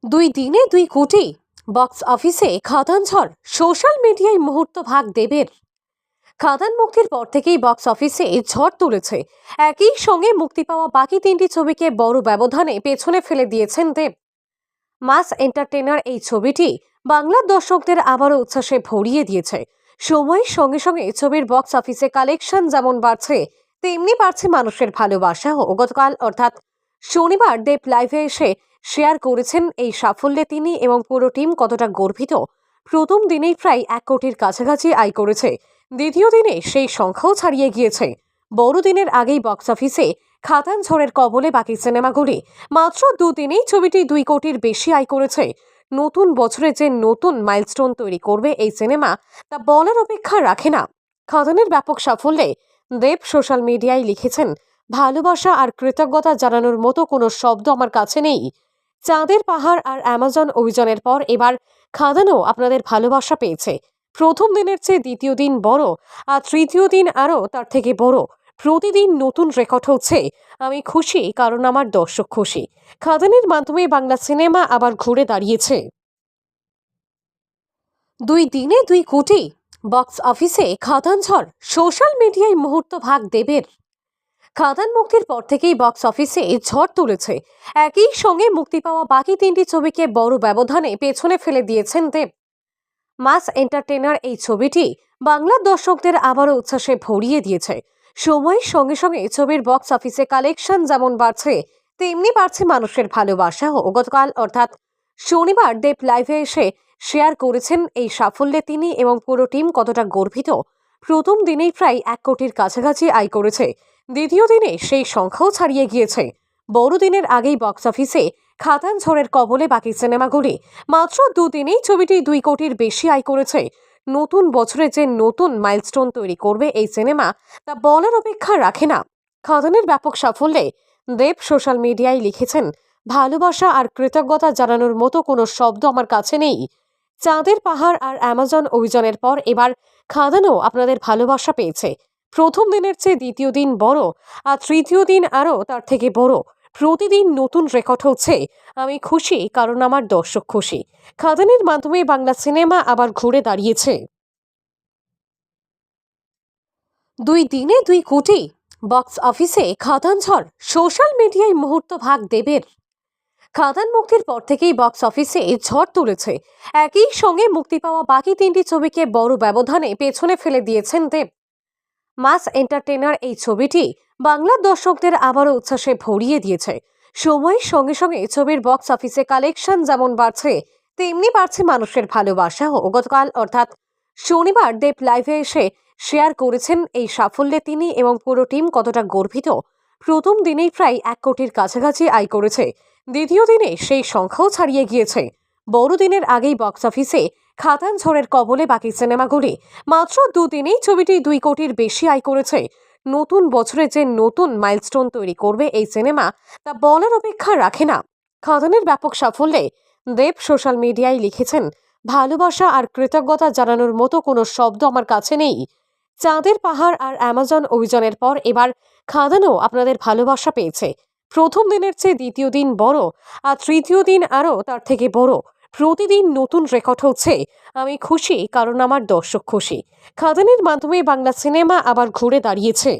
দুই দিনে 2 কোটি বক্স অফিসে খাদান ঝড়। সোশ্যাল মিডিয়ায় মুহূর্ত ভাগ দেবের। খাদান মুক্তির পর থেকেই বক্স অফিসে ঝড় তুলেছে। একই সঙ্গে মুক্তি পাওয়া বাকি 3টি ছবিকে বড় ব্যবধানে পেছনে ফেলে দিয়েছেন দেব। মাস এন্টারটেইনার এই ছবিটি বাংলার দর্শকদের আবারও উচ্ছ্বাসে ভরিয়ে দিয়েছে। সময়ের সঙ্গে সঙ্গে ছবির বক্স অফিসে কালেকশন যেমন বাড়ছে, তেমনি বাড়ছে মানুষের ভালোবাসা। ও গতকাল অর্থাৎ শনিবার দেব লাইভে এসে শেয়ার করেছেন এই সাফল্যে তিনি এবং পুরো টিম কতটা গর্বিত। প্রথম দিনেই প্রায় 1 কোটির কাছাকাছি আয় করেছে, দ্বিতীয় দিনে সেই সংখ্যাও ছাড়িয়ে গিয়েছে। বড়দিনের আগেই বক্স অফিসে খাদান ঝড়ের কবলে বাকি সিনেমাগুলি মাত্র দুদিনেই ছবিটি 2 কোটির বেশি আয় করেছে। নতুন বছরে যে নতুন মাইলস্টোন তৈরি করবে এই সিনেমা, তা বলার অপেক্ষা রাখে না। খাদানের ব্যাপক সাফল্যে দেব সোশ্যাল মিডিয়ায় লিখেছেন, ভালোবাসা আর কৃতজ্ঞতা জানানোর মতো কোনো শব্দ আমার কাছে নেই। চাঁদের পাহাড় আর অ্যামাজন অভিযানের পর এবার খাদানও আপনাদের ভালোবাসা পেয়েছে। প্রথম দিনের চেয়ে দ্বিতীয় দিন বড়, আর তৃতীয় দিন আরও তার থেকে বড়। প্রতিদিন নতুন রেকর্ড হচ্ছে। আমি খুশি কারণ আমার দর্শক খুশি। খাদানের মাধ্যমে বাংলা সিনেমা আবার ঘুরে দাঁড়িয়েছে। 2 দিনে 2 কোটি বক্স অফিসে খাদান ঝড়। সোশ্যাল মিডিয়ায় মুহূর্ত ভাগ দেবের। খাদান মুক্তির পর থেকেই বক্স অফিসে ঝড় তুলেছে। একই সঙ্গে মুক্তি পাওয়া বাকি 3টি ছবিকে বড় ব্যবধানে পেছনে ফেলে দিয়েছেন দেব। মাস এন্টারটেইনার এই ছবিটি বাংলার দর্শকদের আবারও উচ্ছ্বাসে ভরিয়ে দিয়েছে। সময়ের সঙ্গে সঙ্গে ছবির বক্স অফিসে কালেকশন যেমন বাড়ছে, তেমনি বাড়ছে মানুষের ভালোবাসা। ও গতকাল অর্থাৎ শনিবার দেব লাইভে এসে শেয়ার করেছেন এই সাফল্যে তিনি এবং পুরো টিম কতটা গর্বিত। প্রথম দিনেই প্রায় 1 কোটির কাছাকাছি আয় করেছে, দ্বিতীয় দিনে সেই সংখ্যাও ছাড়িয়ে গিয়েছে। বড়দিনের আগেই বক্স অফিসে খাদান ঝড়ের কবলে বাকি সিনেমাগুলি মাত্র দুদিনেই ছবিটি 2 কোটির বেশি আয় করেছে। নতুন বছরে যে নতুন মাইলস্টোন তৈরি করবে এই সিনেমা, তা বলার অপেক্ষা রাখে না। খাদানের ব্যাপক সাফল্যে দেব সোশ্যাল মিডিয়ায় লিখেছেন, ভালোবাসা আর কৃতজ্ঞতা জানানোর মতো কোনো শব্দ আমার কাছে নেই। চাঁদের পাহাড় আর অ্যামাজন অভিযানের পর এবার খাদানও আপনাদের ভালোবাসা পেয়েছে। প্রথম দিনের চেয়ে দ্বিতীয় দিন বড়, আর তৃতীয় দিন আরও তার থেকে বড়। প্রতিদিন নতুন রেকর্ড হচ্ছে। আমি খুশি কারণ আমার দর্শক খুশি। খাদানের মাধ্যমে বাংলা সিনেমা আবার ঘুরে দাঁড়িয়েছে। 2 দিনে 2 কোটি বক্স অফিসে খাদান ঝড়। সোশ্যাল মিডিয়ায় মুহূর্ত ভাগ দেবের। খাদান মুক্তির পর থেকেই বক্স অফিসে ঝড় তুলেছে। একই সঙ্গে মুক্তি পাওয়া বাকি 3টি ছবিকে বড় ব্যবধানে পেছনে ফেলে দিয়েছেন দেব। মাস এন্টারটেইনার এই ছবিটি বাংলার দর্শকদের আবারও উচ্ছ্বাসে ভরিয়ে দিয়েছে। সময়ের সঙ্গে সঙ্গে ছবির বক্স অফিসে কালেকশন যেমন বাড়ছে, তেমনি বাড়ছে মানুষের ভালোবাসা। ও গতকাল অর্থাৎ শনিবার দেব লাইভে এসে শেয়ার করেছেন এই সাফল্যে তিনি এবং পুরো টিম কতটা গর্বিত। প্রথম দিনেই প্রায় 1 কোটির কাছাকাছি আয় করেছে, দ্বিতীয় দিনে সেই সংখ্যাও ছাড়িয়ে গিয়েছে। বড়দিনের আগেই বক্স অফিসে খাদান ঝড়ের কবলে বাকি সিনেমাগুলি মাত্র দুদিনেই ছবিটি 2 কোটির বেশি আয় করেছে। নতুন বছরে যে নতুন মাইলস্টোন তৈরি করবে এই সিনেমা, তা বলার অপেক্ষা রাখে না। খাদানের ব্যাপক সাফল্যে দেব সোশ্যাল মিডিয়ায় লিখেছেন, ভালোবাসা আর কৃতজ্ঞতা জানানোর মতো কোনো শব্দ আমার কাছে নেই। চাঁদের পাহাড় আর অ্যামাজন অভিযানের পর এবার খাদানও আপনাদের ভালোবাসা পেয়েছে। প্রথম দিনের চেয়ে দ্বিতীয় দিন বড়, আর তৃতীয় দিন আরও তার থেকে বড়। প্রতিদিন নতুন রেকর্ড হচ্ছে। আমি খুশি কারণ আমার দর্শক খুশি। খাদানের মাধ্যমে বাংলা সিনেমা আবার ঘুরে দাঁড়িয়েছে।